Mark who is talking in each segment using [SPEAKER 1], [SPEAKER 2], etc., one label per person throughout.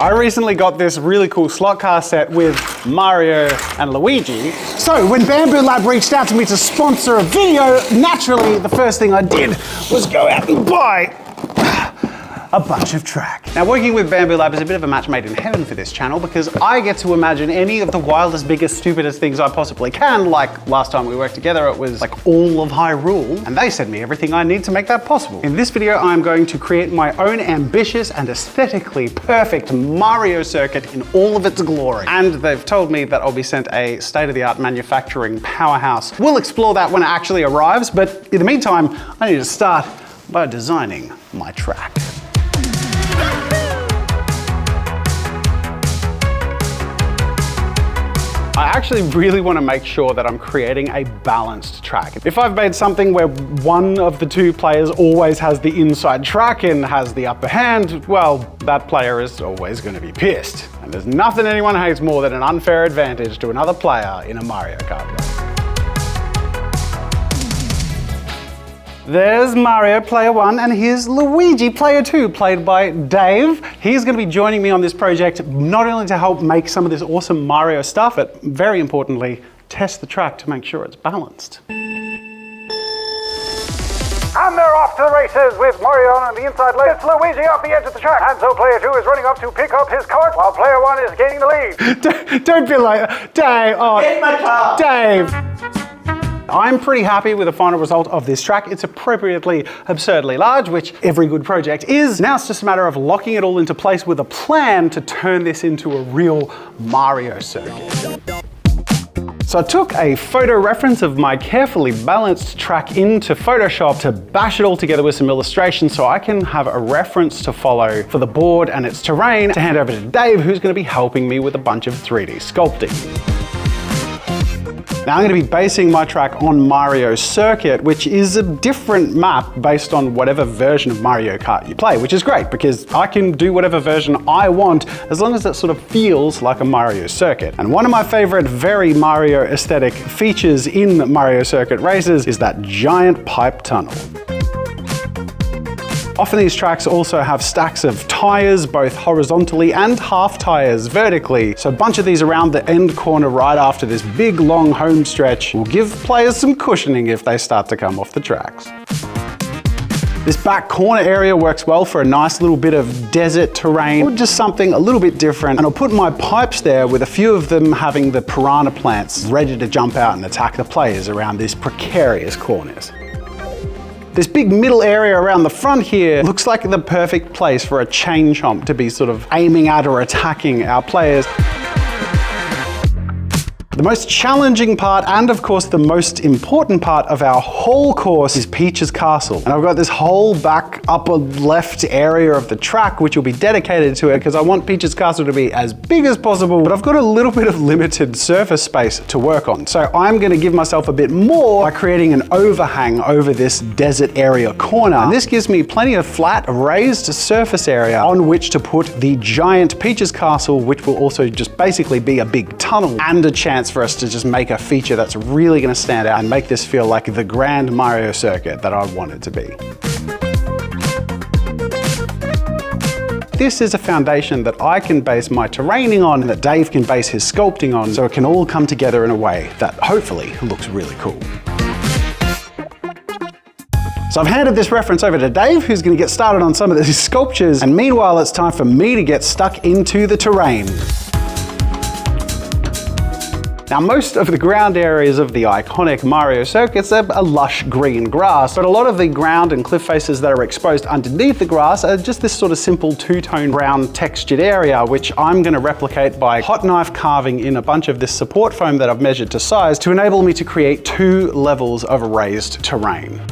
[SPEAKER 1] I recently got this really cool slot car set with Mario and Luigi.
[SPEAKER 2] So when Bamboo Lab reached out to me to sponsor a video, naturally the first thing I did was go out and buy a bunch of track.
[SPEAKER 1] Now, working with Bamboo Lab is a bit of a match made in heaven for this channel because I get to imagine any of the wildest, biggest, stupidest things I possibly can. Like last time we worked together, it was like all of Hyrule, and they sent me everything I need to make that possible. In this video, I'm going to create my own ambitious and aesthetically perfect Mario circuit in all of its glory. And they've told me that I'll be sent a state-of-the-art manufacturing powerhouse. We'll explore that when it actually arrives, but in the meantime, I need to start by designing my track. I actually really want to make sure that I'm creating a balanced track. If I've made something where one of the two players always has the inside track and has the upper hand, well, that player is always going to be pissed. And there's nothing anyone hates more than an unfair advantage to another player in a Mario Kart game. There's Mario, player 1, and here's Luigi, player 2, played by Dave. He's going to be joining me on this project, not only to help make some of this awesome Mario stuff, but very importantly, test the track to make sure it's balanced.
[SPEAKER 3] And they're off to the races with Mario on the inside lane. It's Luigi off the edge of the track. And so player 2 is running up to pick up his cart while player 1 is gaining the lead.
[SPEAKER 1] Don't be like, Dave, oh, get my car. Dave. I'm pretty happy with the final result of this track. It's appropriately absurdly large, which every good project is. Now it's just a matter of locking it all into place with a plan to turn this into a real Mario circuit. So I took a photo reference of my carefully balanced track into Photoshop to bash it all together with some illustrations so I can have a reference to follow for the board and its terrain to hand over to Dave, who's going to be helping me with a bunch of 3D sculpting. Now I'm going to be basing my track on Mario Circuit, which is a different map based on whatever version of Mario Kart you play, which is great because I can do whatever version I want as long as it sort of feels like a Mario Circuit. And one of my favorite very Mario aesthetic features in Mario Circuit races is that giant pipe tunnel. Often these tracks also have stacks of tires, both horizontally and half tires vertically. So a bunch of these around the end corner right after this big long home stretch will give players some cushioning if they start to come off the tracks. This back corner area works well for a nice little bit of desert terrain or just something a little bit different. And I'll put my pipes there with a few of them having the piranha plants ready to jump out and attack the players around these precarious corners. This big middle area around the front here looks like the perfect place for a chain chomp to be sort of aiming at or attacking our players. The most challenging part, and of course the most important part of our whole course, is Peach's Castle. And I've got this whole back upper left area of the track which will be dedicated to it because I want Peach's Castle to be as big as possible, but I've got a little bit of limited surface space to work on. So I'm going to give myself a bit more by creating an overhang over this desert area corner. And this gives me plenty of flat, raised surface area on which to put the giant Peach's Castle, which will also just basically be a big tunnel and a chance for us to just make a feature that's really going to stand out and make this feel like the grand Mario circuit that I want it to be. This is a foundation that I can base my terraining on and that Dave can base his sculpting on, so it can all come together in a way that hopefully looks really cool. So I've handed this reference over to Dave, who's going to get started on some of these sculptures, and meanwhile it's time for me to get stuck into the terrain. Now, most of the ground areas of the iconic Mario circuits are a lush green grass, but a lot of the ground and cliff faces that are exposed underneath the grass are just this sort of simple two-tone brown textured area, which I'm going to replicate by hot knife carving in a bunch of this support foam that I've measured to size to enable me to create 2 levels of raised terrain.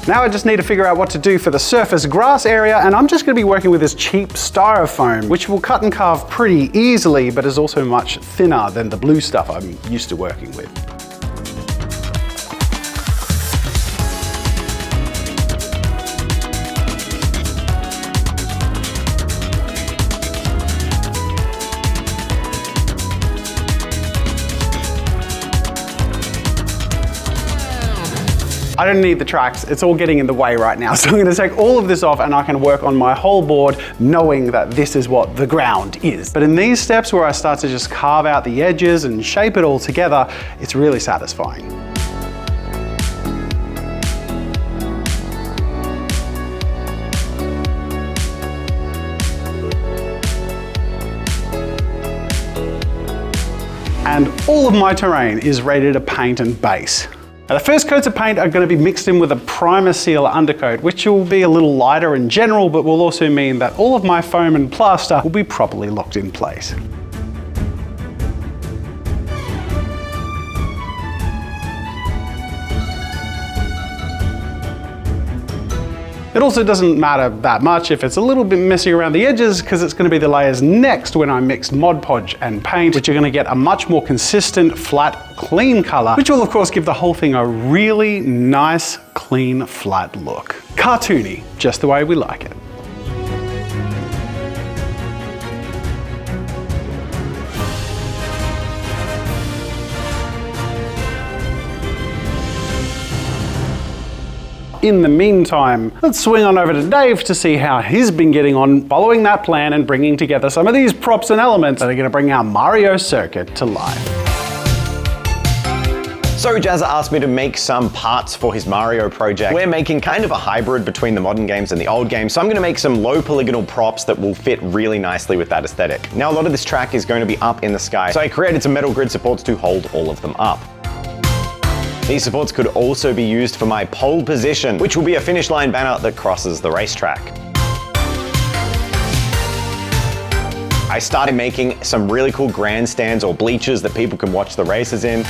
[SPEAKER 1] Now I just need to figure out what to do for the surface grass area, and I'm just going to be working with this cheap styrofoam, which will cut and carve pretty easily, but is also much thinner than the blue stuff I'm used to working with. I don't need the tracks, it's all getting in the way right now. So I'm gonna take all of this off and I can work on my whole board knowing that this is what the ground is. But in these steps where I start to just carve out the edges and shape it all together, it's really satisfying. And all of my terrain is ready to paint and base. Now, the first coats of paint are going to be mixed in with a primer sealer undercoat, which will be a little lighter in general, but will also mean that all of my foam and plaster will be properly locked in place. It also doesn't matter that much if it's a little bit messy around the edges, because it's going to be the layers next when I mix Mod Podge and paint, which are going to get a much more consistent, flat, clean color, which will of course give the whole thing a really nice, clean, flat look. Cartoony, just the way we like it. In the meantime, let's swing on over to Dave to see how he's been getting on following that plan and bringing together some of these props and elements that are going to bring our Mario circuit to life.
[SPEAKER 4] So Jazza asked me to make some parts for his Mario project. We're making kind of a hybrid between the modern games and the old games, so I'm gonna make some low polygonal props that will fit really nicely with that aesthetic. Now a lot of this track is going to be up in the sky, so I created some metal grid supports to hold all of them up. These supports could also be used for my pole position, which will be a finish line banner that crosses the racetrack. I started making some really cool grandstands or bleachers that people can watch the races in.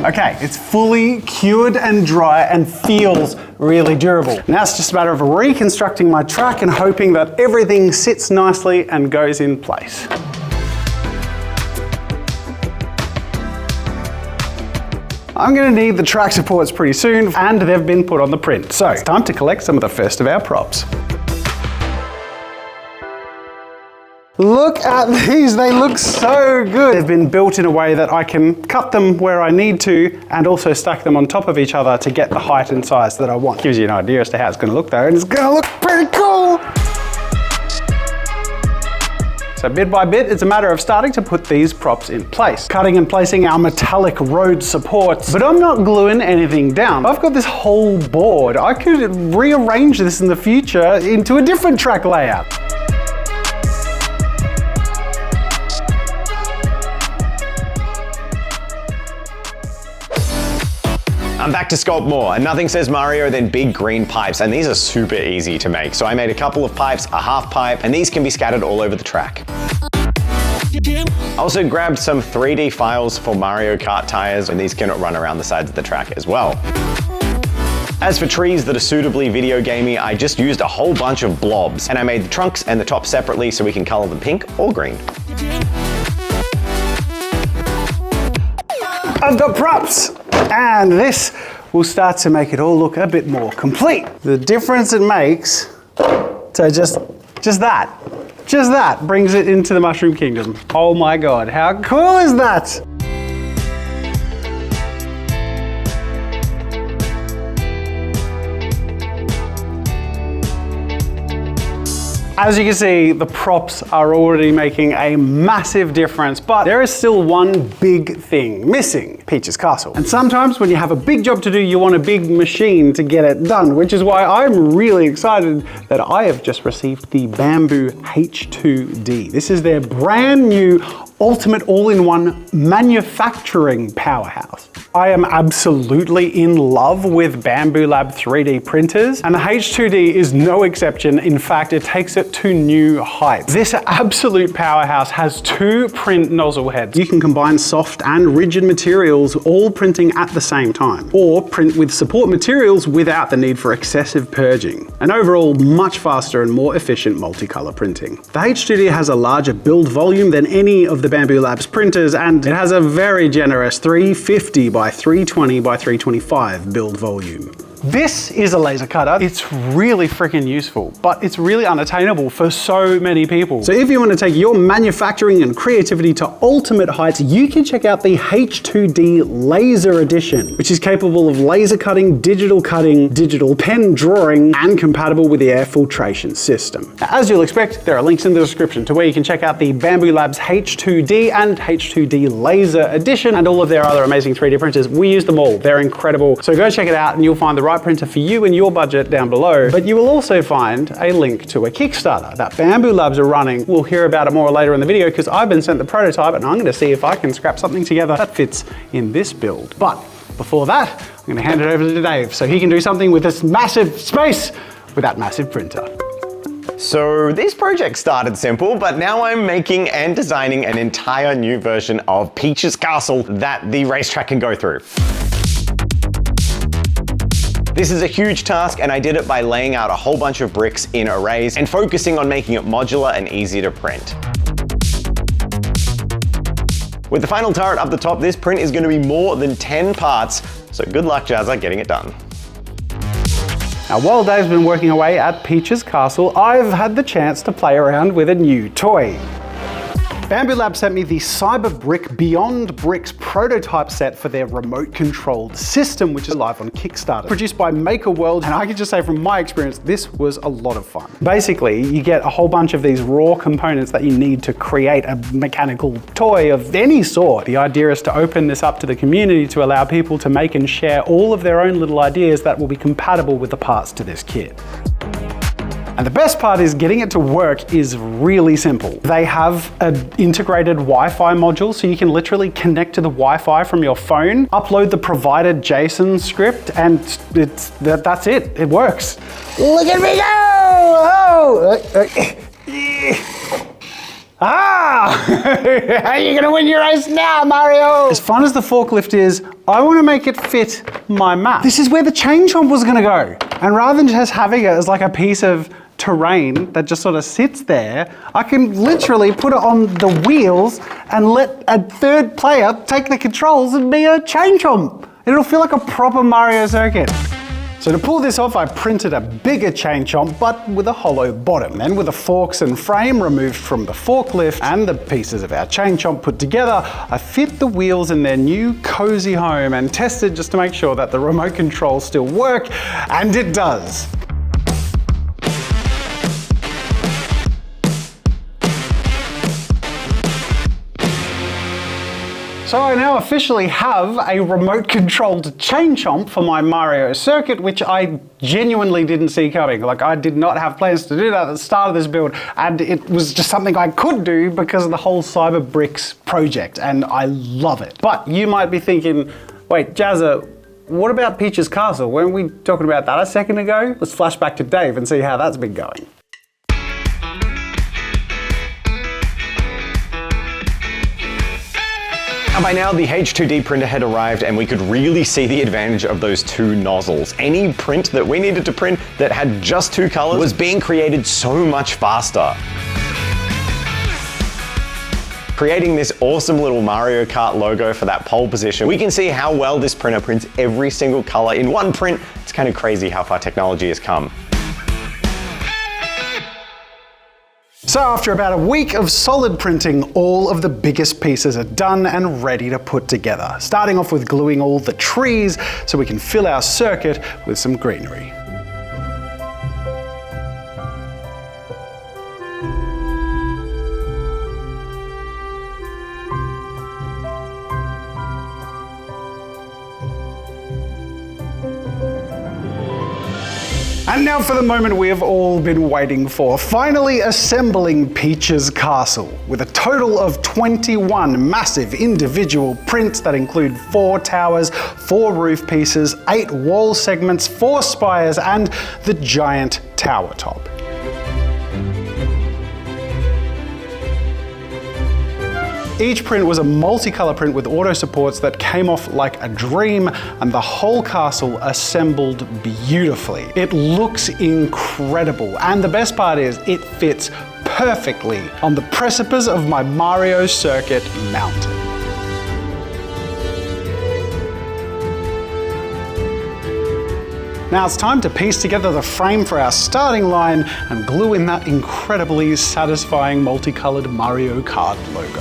[SPEAKER 1] Okay, it's fully cured and dry and feels really durable. Now it's just a matter of reconstructing my track and hoping that everything sits nicely and goes in place. I'm going to need the track supports pretty soon, and they've been put on the print. So it's time to collect some of the first of our props. Look at these, they look so good. They've been built in a way that I can cut them where I need to and also stack them on top of each other to get the height and size that I want. Gives you an idea as to how it's going to look though, and it's going to look pretty cool. So bit by bit, it's a matter of starting to put these props in place. Cutting and placing our metallic road supports, but I'm not gluing anything down. I've got this whole board. I could rearrange this in the future into a different track layout.
[SPEAKER 4] I'm back to sculpt more, and nothing says Mario than big green pipes, and these are super easy to make. So I made a couple of pipes, a half pipe, and these can be scattered all over the track. I also grabbed some 3D files for Mario Kart tires, and these can run around the sides of the track as well. As for trees that are suitably video gamey, I just used a whole bunch of blobs, and I made the trunks and the top separately so we can color them pink or green.
[SPEAKER 1] I've got props, and this will start to make it all look a bit more complete. The difference it makes, so just that brings it into the Mushroom Kingdom. Oh my God, how cool is that? As you can see, the props are already making a massive difference, but there is still one big thing missing: Peach's Castle. And sometimes when you have a big job to do, you want a big machine to get it done, which is why I'm really excited that I have just received the Bamboo H2D. This is their brand new ultimate all-in-one manufacturing powerhouse. I am absolutely in love with Bamboo Lab 3D printers, and the H2D is no exception. In fact, it takes it to new heights. This absolute powerhouse has 2 print nozzle heads. You can combine soft and rigid materials all printing at the same time, or print with support materials without the need for excessive purging. And overall, much faster and more efficient multicolor printing. The H2D has a larger build volume than any of the Bamboo Labs printers, and it has a very generous 350 by 320 by 325 build volume. This is a laser cutter. It's really freaking useful, but it's really unattainable for so many people. So if you want to take your manufacturing and creativity to ultimate heights, you can check out the H2D Laser Edition, which is capable of laser cutting, digital pen drawing, and compatible with the air filtration system. Now, as you'll expect, there are links in the description to where you can check out the Bambu Labs H2D and H2D Laser Edition and all of their other amazing 3D printers. We use them all. They're incredible. So go check it out and you'll find the right printer for you and your budget down below. But you will also find a link to a Kickstarter that Bambu Labs are running. We'll hear about it more later in the video because I've been sent the prototype and I'm going to see if I can scrap something together that fits in this build. But before that, I'm going to hand it over to Dave so he can do something with this massive space with that massive printer.
[SPEAKER 4] So this project started simple, but now I'm making and designing an entire new version of Peach's castle that the racetrack can go through. This is a huge task, and I did it by laying out a whole bunch of bricks in arrays and focusing on making it modular and easy to print. With the final turret up the top, this print is going to be more than 10 parts, so good luck, Jazza, getting it done.
[SPEAKER 1] Now, while Dave's been working away at Peach's castle, I've had the chance to play around with a new toy. Bambu Labs sent me the Cyberbrick Beyond Bricks prototype set for their remote-controlled system, which is live on Kickstarter. Produced by Maker World, and I can just say from my experience, this was a lot of fun. Basically, you get a whole bunch of these raw components that you need to create a mechanical toy of any sort. The idea is to open this up to the community to allow people to make and share all of their own little ideas that will be compatible with the parts to this kit. And the best part is getting it to work is really simple. They have an integrated Wi-Fi module, so you can literally connect to the Wi-Fi from your phone, upload the provided JSON script, and that's it. It works.
[SPEAKER 2] Look at me go! Ah! How are you gonna win your race now, Mario?
[SPEAKER 1] As fun as the forklift is, I want to make it fit my map. This is where the chain chomp was gonna go. And rather than just having it as like a piece of terrain that just sort of sits there, I can literally put it on the wheels and let a third player take the controls and be a chain chomp. It'll feel like a proper Mario circuit. So to pull this off, I printed a bigger chain chomp, but with a hollow bottom. Then with the forks and frame removed from the forklift and the pieces of our chain chomp put together, I fit the wheels in their new cozy home and tested just to make sure that the remote controls still work, and it does. So I now officially have a remote-controlled chain chomp for my Mario circuit, which I genuinely didn't see coming. Like, I did not have plans to do that at the start of this build, and it was just something I could do because of the whole Cyberbricks project, and I love it. But you might be thinking, wait, Jazza, what about Peach's castle? Weren't we talking about that a second ago? Let's flash back to Dave and see how that's been going.
[SPEAKER 4] And by now, the H2D printer had arrived and we could really see the advantage of those two nozzles. Any print that we needed to print that had just two colors was being created so much faster. Creating this awesome little Mario Kart logo for that pole position, we can see how well this printer prints every single color in one print. It's kind of crazy how far technology has come.
[SPEAKER 1] So after about a week of solid printing, all of the biggest pieces are done and ready to put together. Starting off with gluing all the trees so we can fill our circuit with some greenery. And now for the moment we have all been waiting for, finally assembling Peach's castle, with a total of 21 massive individual prints that include 4 towers, 4 roof pieces, 8 wall segments, 4 spires, and the giant tower top. Each print was a multicolor print with auto supports that came off like a dream, and the whole castle assembled beautifully. It looks incredible, and the best part is it fits perfectly on the precipice of my Mario Circuit mountain. Now it's time to piece together the frame for our starting line and glue in that incredibly satisfying multicolored Mario Kart logo.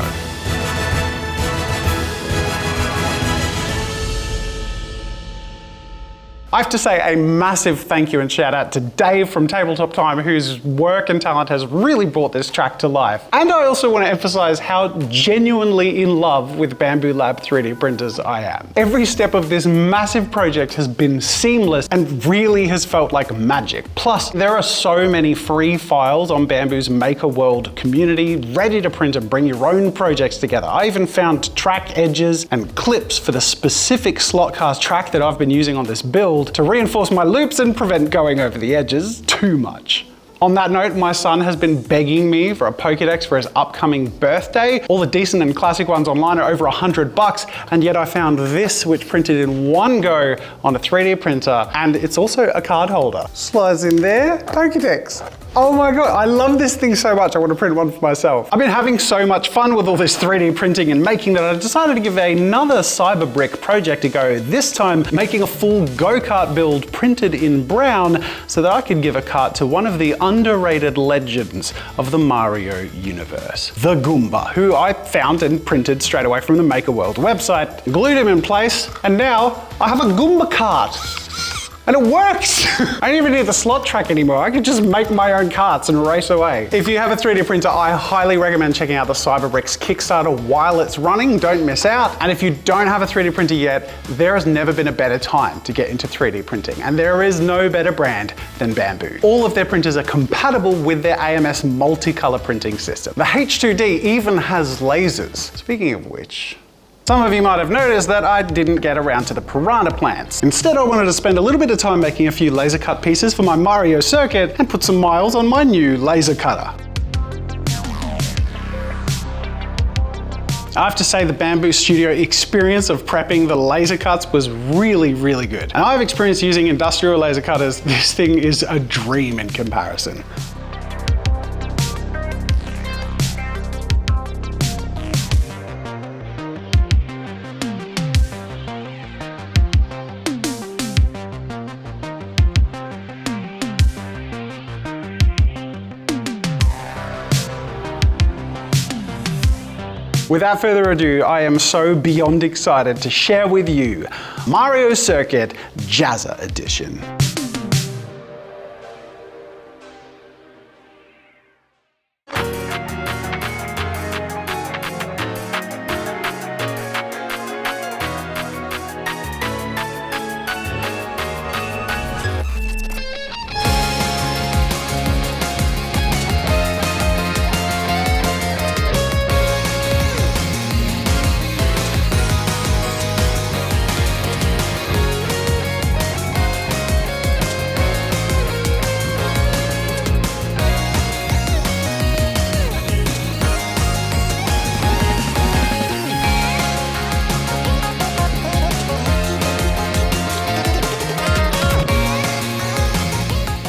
[SPEAKER 1] I have to say a massive thank you and shout out to Dave from Tabletop Time, whose work and talent has really brought this track to life. And I also want to emphasize how genuinely in love with Bambu Lab 3D printers I am. Every step of this massive project has been seamless and really has felt like magic. Plus, there are so many free files on Bambu's Maker World community ready to print and bring your own projects together. I even found track edges and clips for the specific slotcast track that I've been using on this build to reinforce my loops and prevent going over the edges too much. On that note, my son has been begging me for a Pokédex for his upcoming birthday. All the decent and classic ones online are over $100, and yet I found this, which printed in one go on a 3D printer, and it's also a card holder. Slides in there, Pokédex. Oh my God, I love this thing so much, I want to print one for myself. I've been having so much fun with all this 3D printing and making that I decided to give another Cyberbrick project a go, this time making a full go-kart build printed in brown so that I could give a kart to one of the underrated legends of the Mario universe, the Goomba, who I found and printed straight away from the Maker World website, glued him in place, and now I have a Goomba kart. And it works! I don't even need the slot track anymore. I can just make my own karts and race away. If you have a 3D printer, I highly recommend checking out the Cyberbricks Kickstarter while it's running. Don't miss out. And if you don't have a 3D printer yet, there has never been a better time to get into 3D printing. And there is no better brand than Bambu. All of their printers are compatible with their AMS multicolor printing system. The H2D even has lasers. Speaking of which, some of you might have noticed that I didn't get around to the piranha plants. Instead, I wanted to spend a little bit of time making a few laser cut pieces for my Mario circuit and put some miles on my new laser cutter. I have to say the Bambu Studio experience of prepping the laser cuts was really, really good. And I've experienced using industrial laser cutters. This thing is a dream in comparison. Without further ado, I am so beyond excited to share with you Mario Circuit JAZZA Edition.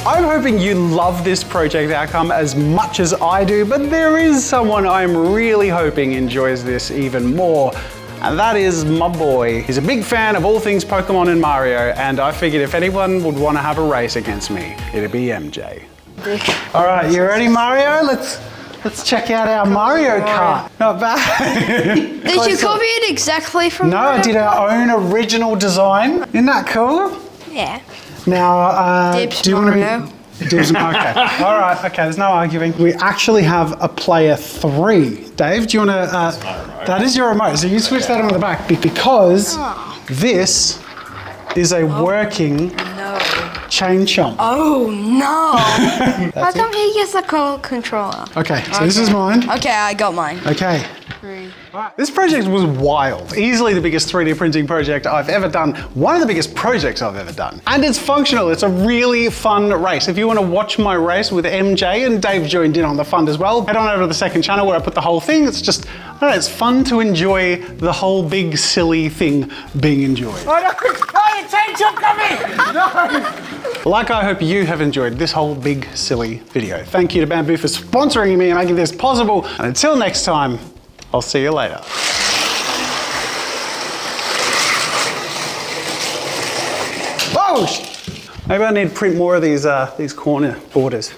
[SPEAKER 1] I'm hoping you love this project outcome as much as I do, but there is someone I'm really hoping enjoys this even more, and that is my boy. He's a big fan of all things Pokemon and Mario, and I figured if anyone would want to have a race against me, it'd be MJ. All right, you ready, Mario? Let's check out our Mario Kart. Not bad.
[SPEAKER 5] Did you copy it exactly from
[SPEAKER 1] No, I did our own original design. Isn't that cool?
[SPEAKER 5] Yeah.
[SPEAKER 1] Now,
[SPEAKER 5] Dibs
[SPEAKER 1] do you want to
[SPEAKER 5] Mario.
[SPEAKER 1] be... Dibs, okay. All right, okay, there's no arguing. We actually have a player 3. Dave, do you want to... that is your remote, so you switch that on the back because this is a working chain chomp.
[SPEAKER 5] Oh no! How come he gets the controller?
[SPEAKER 1] Okay, so this is mine.
[SPEAKER 5] Okay, I got mine.
[SPEAKER 1] Okay. This project was wild. Easily the biggest 3D printing project I've ever done. One of the biggest projects I've ever done. And it's functional. It's a really fun race. If you want to watch my race with MJ, and Dave joined in on the fun as well, head on over to the second channel where I put the whole thing. It's just, I don't know, it's fun to enjoy the whole big silly thing being enjoyed.
[SPEAKER 2] Oh no, your chain chomp coming! No!
[SPEAKER 1] Like I hope you have enjoyed this whole big silly video. Thank you to Bambu for sponsoring me and making this possible. And until next time, I'll see you later. Whoa! Maybe I need to print more of these corner borders.